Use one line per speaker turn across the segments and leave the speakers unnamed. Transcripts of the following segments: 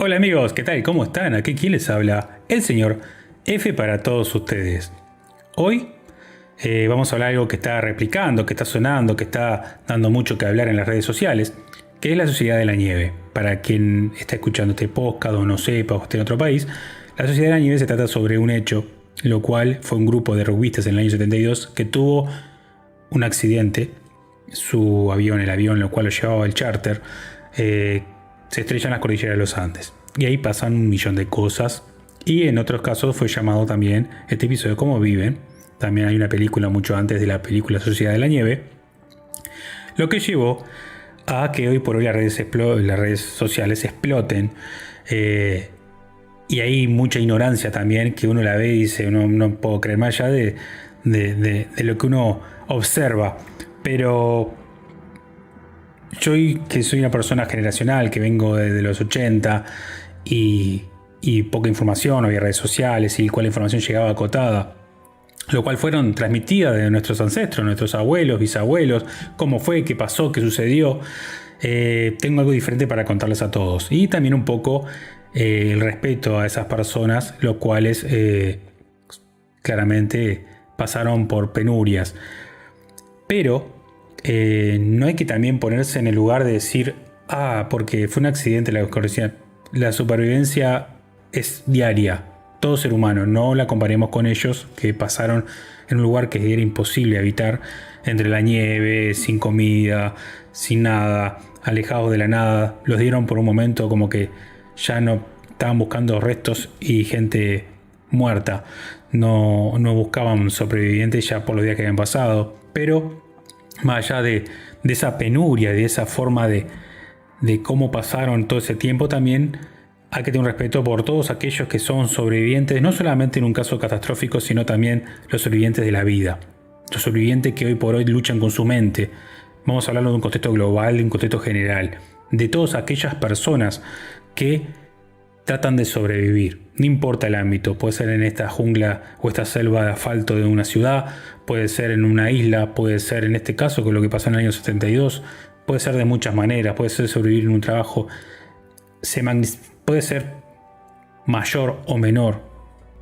Hola amigos, ¿qué tal? ¿Cómo están? Aquí quién les habla, el señor F para todos ustedes. Hoy vamos a hablar de algo que está replicando, que está sonando, que está dando mucho que hablar en las redes sociales, que es la Sociedad de la Nieve. Para quien está escuchando este podcast o no sepa o esté en otro país, la Sociedad de la Nieve se trata sobre un hecho, lo cual fue un grupo de rugbistas en el año 72 que tuvo un accidente. Su avión, el avión en el cual lo llevaba el charter, se estrella en las cordilleras de los Andes. Y ahí pasan un millón de cosas. Y en otros casos fue llamado también este episodio Cómo viven. También hay una película mucho antes de la película Sociedad de la Nieve. Lo que llevó a que hoy por hoy las redes sociales exploten. Y hay mucha ignorancia también que uno la ve y dice, no puedo creer más allá de lo que uno observa. Pero yo que soy una persona generacional, que vengo de los 80 y poca información, había redes sociales y cuál información llegaba acotada, lo cual fueron transmitidas de nuestros ancestros, nuestros abuelos, bisabuelos, cómo fue, qué pasó, qué sucedió. Tengo algo diferente para contarles a todos. Y también un poco el respeto a esas personas, los cuales claramente pasaron por penurias. Pero no hay que también ponerse en el lugar de decir, porque fue un accidente, la supervivencia es diaria. Todo ser humano, no la comparemos con ellos que pasaron en un lugar que era imposible habitar, entre la nieve, sin comida, sin nada, alejados de la nada. Los dieron por un momento como que ya no estaban buscando restos y gente muerta. No buscaban sobrevivientes ya por los días que habían pasado. Pero más allá de esa penuria, de esa forma de cómo pasaron todo ese tiempo, también hay que tener un respeto por todos aquellos que son sobrevivientes, no solamente en un caso catastrófico, sino también los sobrevivientes de la vida. Los sobrevivientes que hoy por hoy luchan con su mente. Vamos a hablar de un contexto global, de un contexto general, de todas aquellas personas que tratan de sobrevivir. No importa el ámbito, puede ser en esta jungla o esta selva de asfalto de una ciudad, puede ser en una isla, puede ser en este caso con lo que pasó en el año 72, puede ser de muchas maneras, puede ser sobrevivir en un trabajo, puede ser mayor o menor,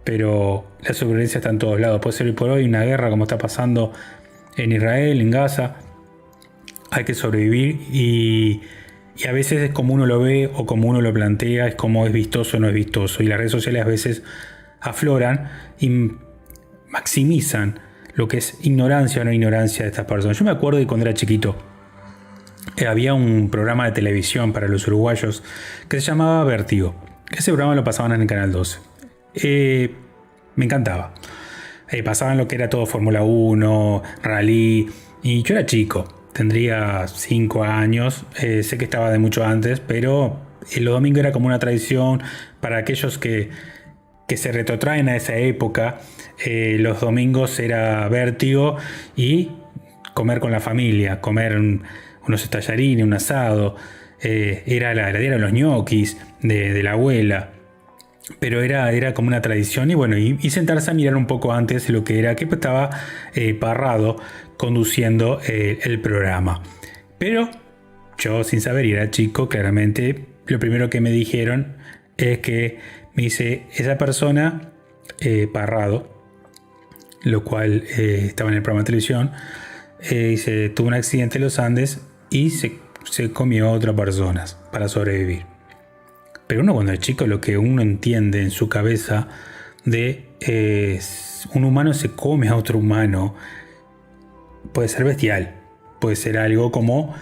pero la sobrevivencia está en todos lados. Puede ser hoy por hoy una guerra como está pasando en Israel, en Gaza. Hay que sobrevivir y a veces es como uno lo ve o como uno lo plantea, es como es vistoso o no es vistoso. Y las redes sociales a veces afloran y maximizan lo que es ignorancia o no ignorancia de estas personas. Yo me acuerdo de cuando era chiquito, había un programa de televisión para los uruguayos que se llamaba Vértigo. Ese programa lo pasaban en el Canal 12. Me encantaba. Pasaban lo que era todo Fórmula 1, rally, y yo era chico. Tendría 5 años, sé que estaba de mucho antes, pero los domingos era como una tradición para aquellos que se retrotraen a esa época. Los domingos era Vértigo y comer con la familia, comer unos tallarines, un asado. Era la heladera de los ñoquis de la abuela. Pero era como una tradición y bueno, y sentarse a mirar un poco antes lo que era, que estaba Parrado conduciendo el programa. Pero yo sin saber, y era chico, claramente lo primero que me dijeron es que me dice, esa persona, Parrado, lo cual estaba en el programa de televisión, dice, tuvo un accidente en los Andes y se comió a otras personas para sobrevivir. Pero uno cuando es chico, lo que uno entiende en su cabeza de un humano se come a otro humano, puede ser bestial, puede ser algo como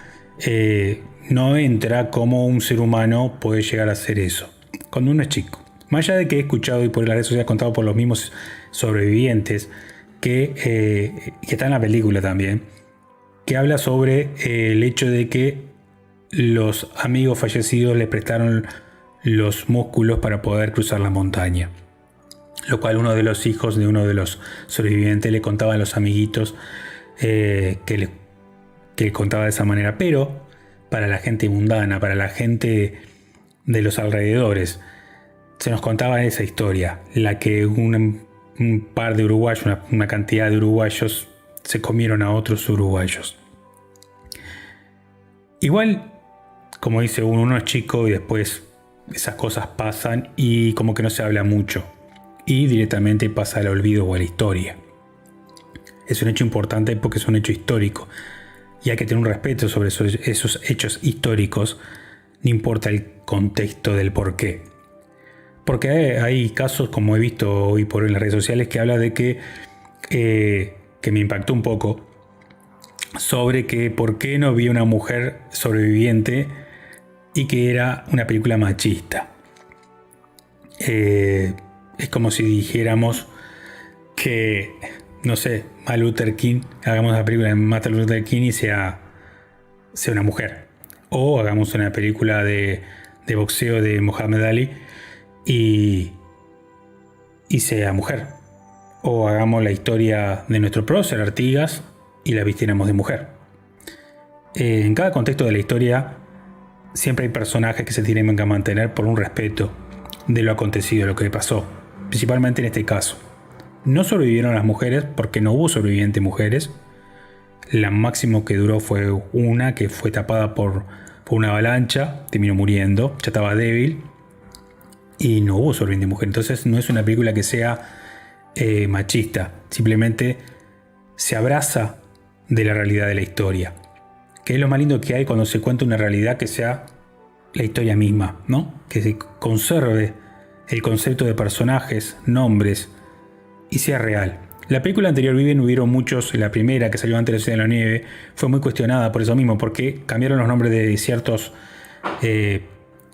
no entra como un ser humano puede llegar a hacer eso cuando uno es chico. Más allá de que he escuchado y por las redes sociales contado por los mismos sobrevivientes que está en la película también, que habla sobre el hecho de que los amigos fallecidos le prestaron los músculos para poder cruzar la montaña. Lo cual uno de los hijos de uno de los sobrevivientes le contaba a los amiguitos que le contaba de esa manera. Pero para la gente mundana, para la gente de los alrededores, se nos contaba esa historia, la que un par de uruguayos, una cantidad de uruguayos se comieron a otros uruguayos. Igual, como dice uno es chico y después esas cosas pasan y como que no se habla mucho. Y directamente pasa al olvido o a la historia. Es un hecho importante porque es un hecho histórico. Y hay que tener un respeto sobre esos hechos históricos, no importa el contexto del por qué. Porque hay casos, como he visto hoy por hoy en las redes sociales, que habla de que me impactó un poco, sobre que por qué no vi una mujer sobreviviente y que era una película machista. Es como si dijéramos que, no sé, Martin Luther King, hagamos una película de Martin Luther King y sea una mujer. O hagamos una película de boxeo de Muhammad Ali y sea mujer. O hagamos la historia de nuestro prócer Artigas y la vistiéramos de mujer. En cada contexto de la historia siempre hay personajes que se tienen que mantener por un respeto de lo acontecido, lo que pasó. Principalmente en este caso. No sobrevivieron las mujeres porque no hubo sobrevivientes mujeres. La máximo que duró fue una que fue tapada por una avalancha, terminó muriendo, ya estaba débil y no hubo sobreviviente mujer. Entonces no es una película que sea machista, simplemente se abraza de la realidad de la historia, que es lo más lindo que hay cuando se cuenta una realidad que sea la historia misma, ¿no? Que se conserve el concepto de personajes, nombres y sea real. La película anterior hubieron muchos, la primera que salió antes de la Ciudad de la Nieve fue muy cuestionada por eso mismo, porque cambiaron los nombres de ciertos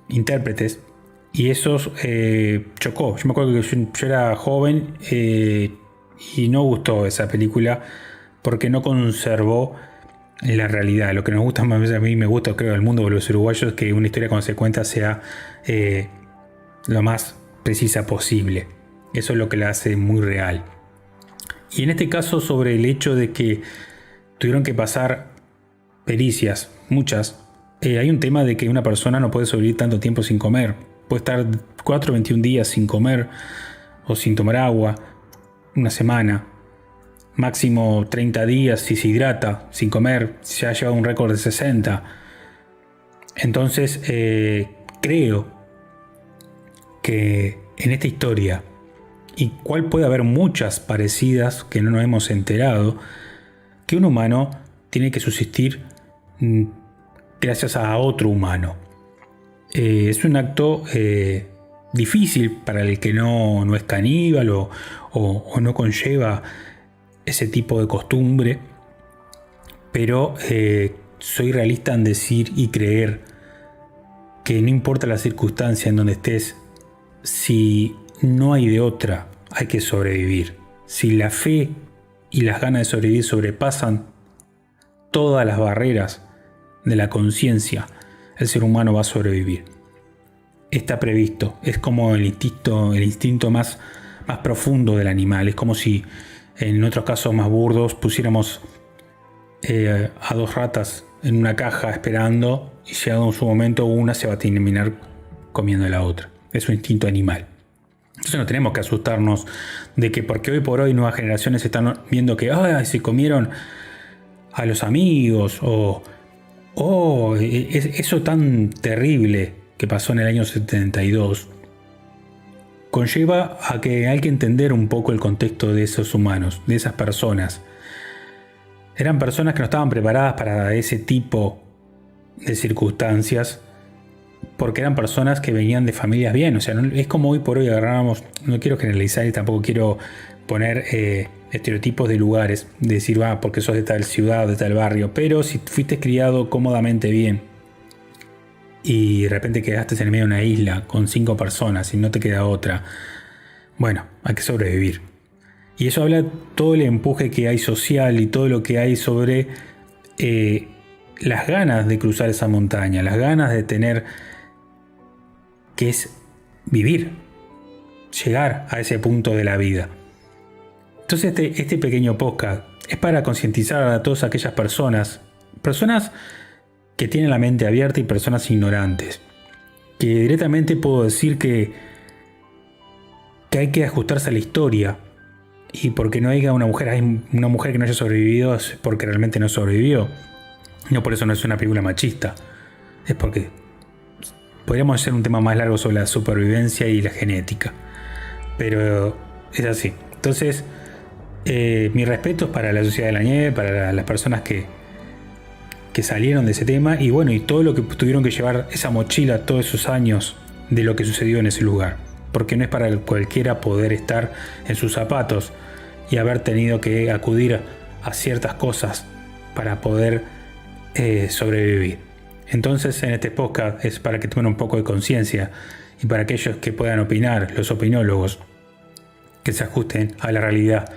intérpretes y eso chocó. Yo me acuerdo que yo era joven y no gustó esa película porque no conservó la realidad. Lo que nos gusta más, a mí me gusta, creo, del mundo de los uruguayos, es que una historia cuando se cuenta sea lo más precisa posible. Eso es lo que la hace muy real. Y en este caso, sobre el hecho de que tuvieron que pasar pericias, muchas, hay un tema de que una persona no puede sobrevivir tanto tiempo sin comer. Puede estar 4 o 21 días sin comer o sin tomar agua, una semana. Máximo 30 días si se hidrata, sin comer. Se ha llevado un récord de 60. Entonces, creo que en esta historia, y cual puede haber muchas parecidas que no nos hemos enterado, que un humano tiene que subsistir gracias a otro humano. Es un acto difícil para el que no es caníbal o no conlleva ese tipo de costumbre, pero soy realista en decir y creer que no importa la circunstancia en donde estés, si no hay de otra, hay que sobrevivir. Si la fe y las ganas de sobrevivir sobrepasan todas las barreras de la conciencia, el ser humano va a sobrevivir. Está previsto, es como el instinto más profundo del animal. Es como si en otros casos más burdos pusiéramos a 2 ratas en una caja esperando y llegado su momento una se va a terminar comiendo a la otra. Es un instinto animal. Entonces no tenemos que asustarnos de que porque hoy por hoy nuevas generaciones están viendo que se comieron a los amigos o eso tan terrible que pasó en el año 72 conlleva a que hay que entender un poco el contexto de esos humanos, de esas personas. Eran personas que no estaban preparadas para ese tipo de circunstancias porque eran personas que venían de familias bien. O sea, es como hoy por hoy agarramos, no quiero generalizar y tampoco quiero poner estereotipos de lugares, de decir, porque sos de tal ciudad o de tal barrio, pero si fuiste criado cómodamente bien y de repente quedaste en el medio de una isla con 5 personas y no te queda otra, bueno, hay que sobrevivir. Y eso habla todo el empuje que hay social y todo lo que hay sobre las ganas de cruzar esa montaña, las ganas de tener, que es vivir, llegar a ese punto de la vida. Entonces este pequeño podcast es para concientizar a todas aquellas personas que tienen la mente abierta y personas ignorantes, que directamente puedo decir que hay que ajustarse a la historia, y porque no haya una mujer que no haya sobrevivido es porque realmente no sobrevivió. No por eso no es una película machista, es porque Podríamos hacer un tema más largo sobre la supervivencia y la genética. Pero es así. Entonces, mis respetos para la Sociedad de la Nieve, para las personas que salieron de ese tema y bueno, y todo lo que tuvieron que llevar esa mochila todos esos años de lo que sucedió en ese lugar. Porque no es para cualquiera poder estar en sus zapatos y haber tenido que acudir a ciertas cosas para poder sobrevivir. Entonces, en este podcast es para que tomen un poco de conciencia y para aquellos que puedan opinar, los opinólogos, que se ajusten a la realidad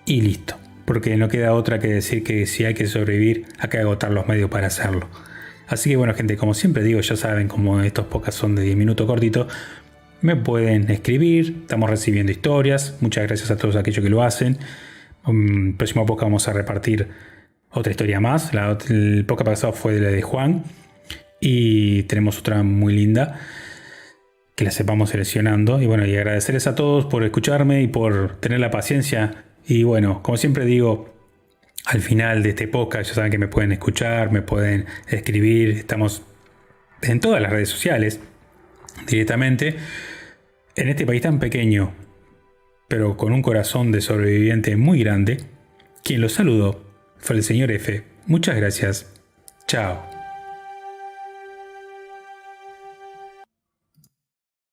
y listo. Porque no queda otra que decir que si hay que sobrevivir, hay que agotar los medios para hacerlo. Así que bueno, gente, como siempre digo, ya saben, como estos podcasts son de 10 minutos cortitos, me pueden escribir, estamos recibiendo historias, muchas gracias a todos aquellos que lo hacen. Próximo podcast vamos a repartir otra historia más. El podcast pasado fue de la de Juan y tenemos otra muy linda que la sepamos seleccionando. Y bueno, y agradecerles a todos por escucharme y por tener la paciencia. Y bueno, como siempre digo, al final de este podcast ya saben que me pueden escuchar, me pueden escribir, estamos en todas las redes sociales directamente. En este país tan pequeño, pero con un corazón de sobreviviente muy grande, quien los saludó fue el señor F. Muchas gracias. Chao.